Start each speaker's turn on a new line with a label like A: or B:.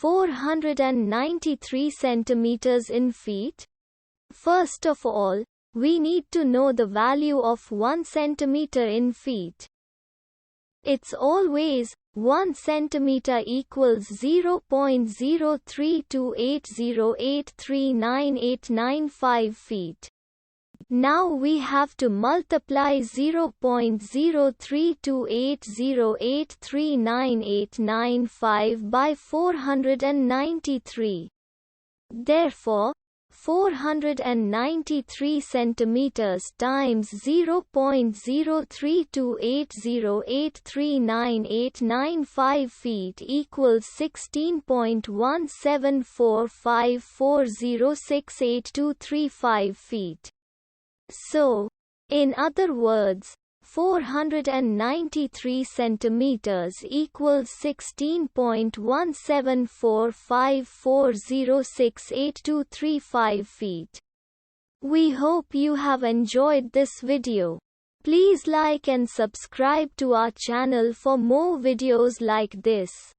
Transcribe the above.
A: 493 centimeters in feet? First of all, we need to know the value of 1 centimeter in feet. It's always 1 centimeter equals 0.03280839895 feet. Now we have to multiply 0.03280839895 by 493. Therefore, 493 centimeters times 0.03280839895 feet equals 16.17454068235 feet. So, in other words, 493 centimeters equals 16.17454068235 feet. We hope you have enjoyed this video. Please like and subscribe to our channel for more videos like this.